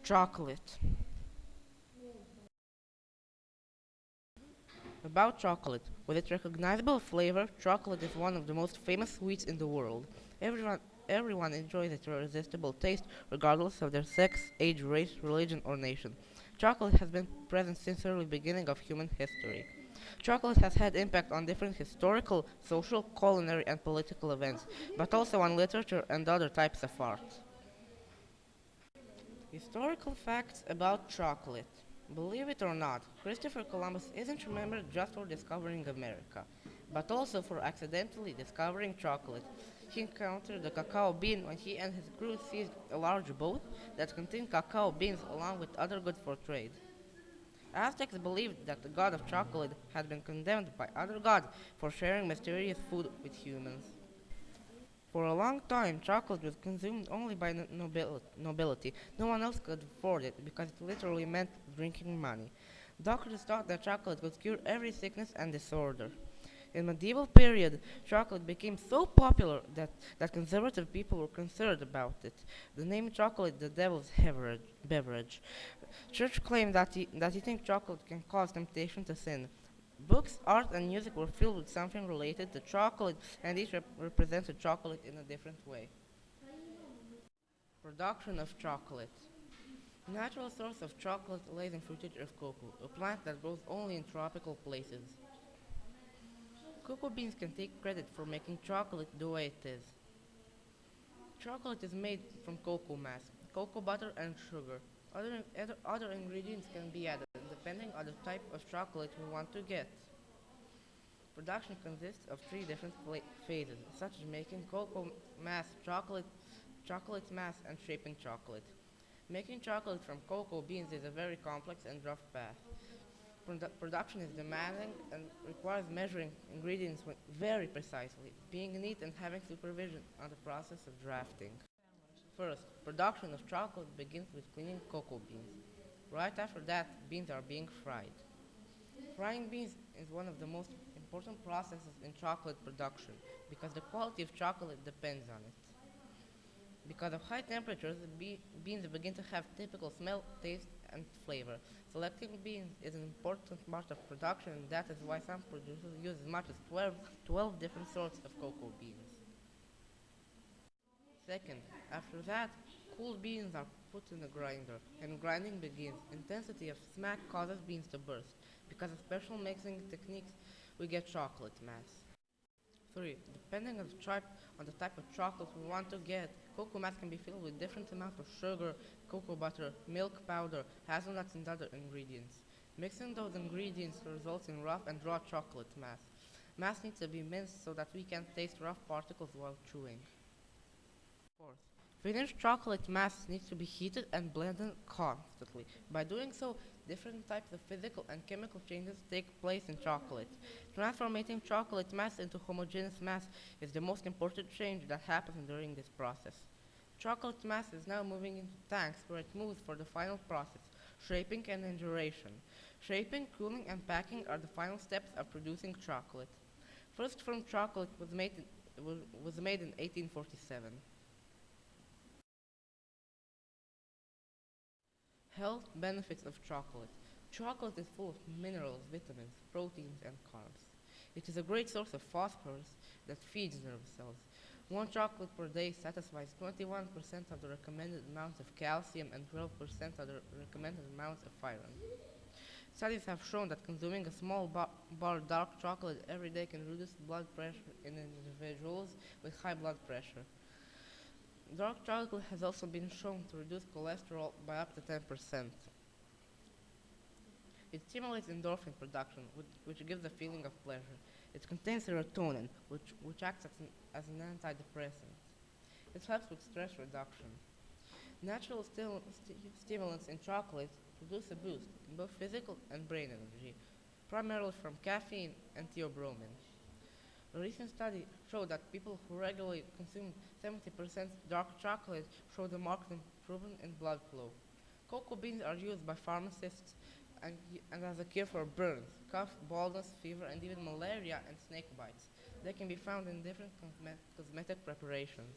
Chocolate. About chocolate. With its recognizable flavor, chocolate is one of the most famous sweets in the world. Everyone, everyone enjoys its irresistible taste, regardless of their sex, age, race, religion, or nation. Chocolate has been present since the early beginning of human history. Chocolate has had impact on different historical, social, culinary, and political events, but also on literature and other types of art. Historical facts about chocolate. Believe it or not, Christopher Columbus isn't remembered just for discovering America, but also for accidentally discovering chocolate. He encountered the cacao bean when he and his crew seized a large boat that contained cacao beans along with other goods for trade. Aztecs believed that the god of chocolate had been condemned by other gods for sharing mysterious food with humans. For a long time, chocolate was consumed only by nobility. No one else could afford it because it literally meant drinking money. Doctors thought that chocolate could cure every sickness and disorder. In medieval period, chocolate became so popular that conservative people were concerned about it. The name chocolate, the devil's beverage. Church claimed that eating chocolate can cause temptation to sin. Books, art, and music were filled with something related to chocolate, and each represented chocolate in a different way. Production of chocolate. Natural source of chocolate lays in fruitage of cocoa, a plant that grows only in tropical places. Cocoa beans can take credit for making chocolate the way it is. Chocolate is made from cocoa mass, cocoa butter, and sugar. Other ingredients can be added depending on the type of chocolate we want to get. Production consists of three different phases, such as making cocoa mass, chocolate mass, and shaping chocolate. Making chocolate from cocoa beans is a very complex and rough path. Production is demanding and requires measuring ingredients very precisely, being neat and having supervision on the process of drafting. First, production of chocolate begins with cleaning cocoa beans. Right after that, beans are being fried. Frying beans is one of the most important processes in chocolate production because the quality of chocolate depends on it. Because of high temperatures, beans begin to have typical smell, taste, and flavor. Selecting beans is an important part of production, and that is why some producers use as much as 12 different sorts of cocoa beans. Second, after that, cooled beans are put in a grinder, and grinding begins. Intensity of smack causes beans to burst. Because of special mixing techniques, we get chocolate mass. 3. Depending on the type of chocolate we want to get, cocoa mass can be filled with different amounts of sugar, cocoa butter, milk powder, hazelnuts, and other ingredients. Mixing those ingredients results in rough and raw chocolate mass. Mass needs to be minced so that we can taste rough particles while chewing. Fourth, finished chocolate mass needs to be heated and blended constantly. By doing so, different types of physical and chemical changes take place in chocolate. Transforming chocolate mass into homogeneous mass is the most important change that happens during this process. Chocolate mass is now moving into tanks where it moves for the final process, shaping and enduration. Shaping, cooling, and packing are the final steps of producing chocolate. First formed chocolate was made in 1847. Health benefits of chocolate. Chocolate is full of minerals, vitamins, proteins, and carbs. It is a great source of phosphorus that feeds nerve cells. One chocolate per day satisfies 21% of the recommended amount of calcium and 12% of the recommended amount of iron. Studies have shown that consuming a small bar dark chocolate every day can reduce blood pressure in individuals with high blood pressure. Dark chocolate has also been shown to reduce cholesterol by up to 10%. It stimulates endorphin production, which gives a feeling of pleasure. It contains serotonin, which acts as an antidepressant. It helps with stress reduction. Natural stimulants in chocolate produce a boost in both physical and brain energy, primarily from caffeine and theobromine. A recent study showed that people who regularly consumed 70% dark chocolate showed a marked improvement in blood flow. Cocoa beans are used by pharmacists and as a cure for burns, cough, baldness, fever, and even malaria and snake bites. They can be found in different cosmetic preparations.